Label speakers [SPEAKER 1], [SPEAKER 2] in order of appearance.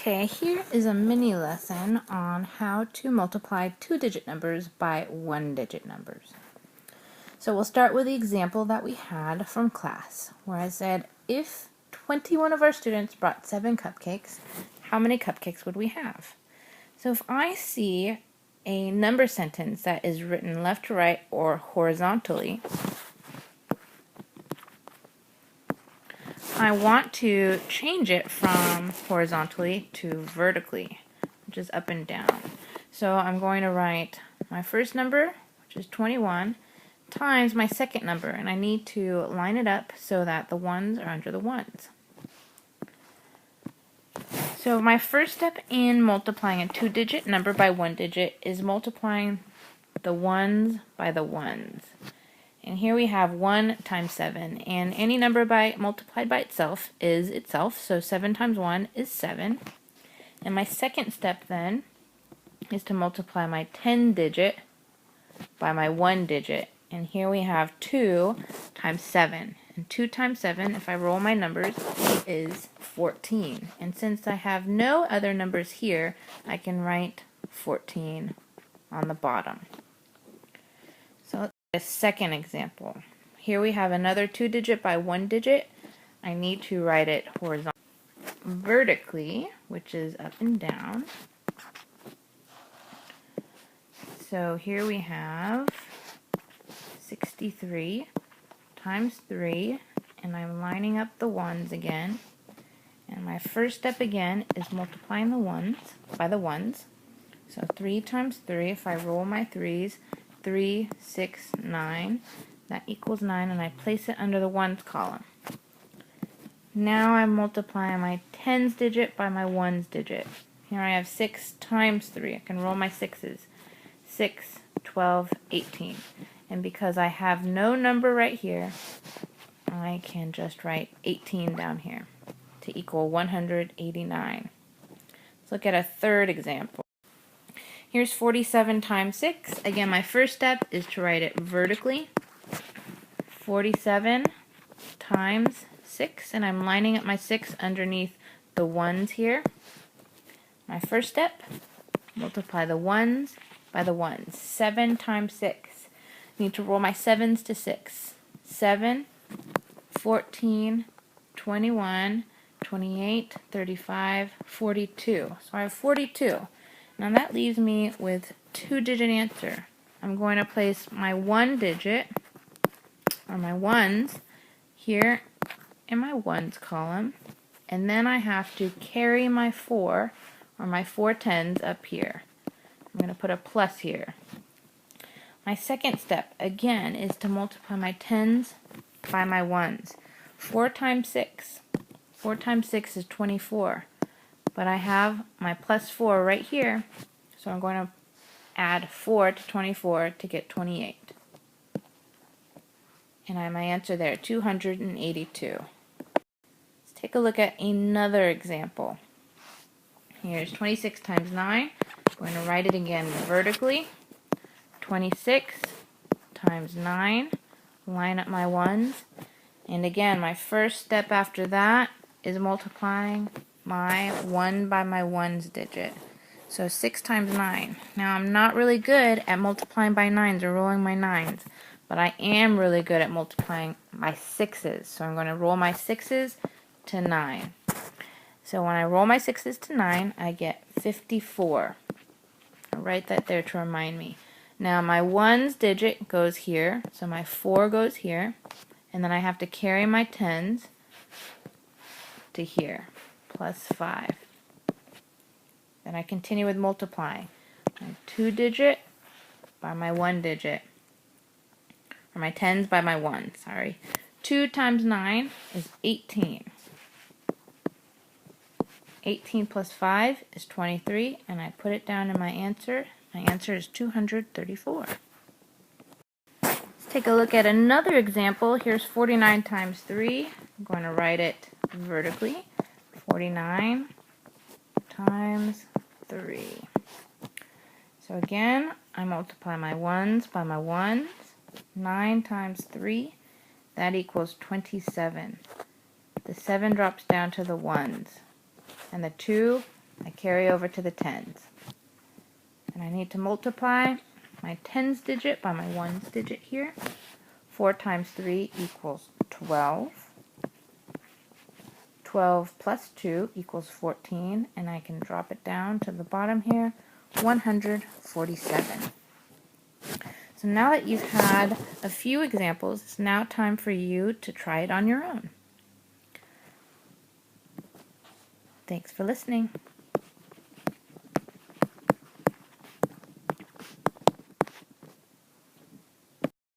[SPEAKER 1] Okay, here is a mini lesson on how to multiply two-digit numbers by one-digit numbers. So we'll start with the example that we had from class, where I said, if 21 of our students brought 7 cupcakes, how many cupcakes would we have? So if I see a number sentence that is written left to right or horizontally, I want to change it from horizontally to vertically, which is up and down. So I'm going to write my first number, which is 21, times my second number, and I need to line it up so that the ones are under the ones. So my first step in multiplying a two-digit number by one digit is multiplying the ones by the ones. And here we have 1 times 7, and any number multiplied by itself is itself, so 7 times 1 is 7. And my second step then is to multiply my 10-digit by my 1-digit. And here we have 2 times 7. And 2 times 7, if I roll my numbers, is 14. And since I have no other numbers here, I can write 14 on the bottom. So a second example. Here we have another two-digit by one-digit. I need to write it horizontally, vertically, which is up and down. So here we have 63 times 3, and I'm lining up the ones again. And my first step again is multiplying the ones by the ones. So 3 times 3, if I roll my 3's, 3, 6, 9. That equals 9, and I place it under the ones column. Now I'm multiplying my tens digit by my ones digit. Here I have 6 times 3. I can roll my 6's. 6, 12, 18. And because I have no number right here, I can just write 18 down here to equal 189. Let's look at a third example. Here's 47 times 6. Again, my first step is to write it vertically. 47 times 6, and I'm lining up my 6 underneath the ones here. My first step, multiply the ones by the ones. 7 times 6. I need to roll my 7's to 6. 7, 14, 21, 28, 35, 42. So I have 42. Now that leaves me with two-digit answer. I'm going to place my one digit, or my ones, here in my ones column, and then I have to carry my 4, or my 4 tens up here. I'm going to put a plus here. My second step, again, is to multiply my tens by my ones. 4 times 6. 4 times 6 is 24. But I have my plus 4 right here, so I'm going to add 4 to 24 to get 28. And I have my answer there, 282. Let's take a look at another example. Here's 26 times 9. I'm going to write it again vertically. 26 times 9. Line up my ones. And again, my first step after that is multiplying my 1 by my ones digit. So 6 times 9. Now I'm not really good at multiplying by 9s or rolling my 9s, but I am really good at multiplying my 6's. So I'm going to roll my 6's to 9. So when I roll my 6's to 9, I get 54. I'll write that there to remind me. Now my ones digit goes here, so my 4 goes here, and then I have to carry my tens to here, plus 5. Then I continue with multiplying. My 2-digit by my 1-digit, or my tens by my 1, sorry. 2 times 9 is 18. 18 plus 5 is 23, and I put it down in my answer. My answer is 234. Let's take a look at another example. Here's 49 times 3. I'm going to write it vertically. 49 times 3. So again, I multiply my ones by my ones. 9 times 3, that equals 27. The 7 drops down to the ones, and the 2 I carry over to the tens. And I need to multiply my tens digit by my ones digit here. 4 times 3 equals 12. 12 plus 2 equals 14, and I can drop it down to the bottom here, 147. So now that you've had a few examples, it's now time for you to try it on your own. Thanks for listening.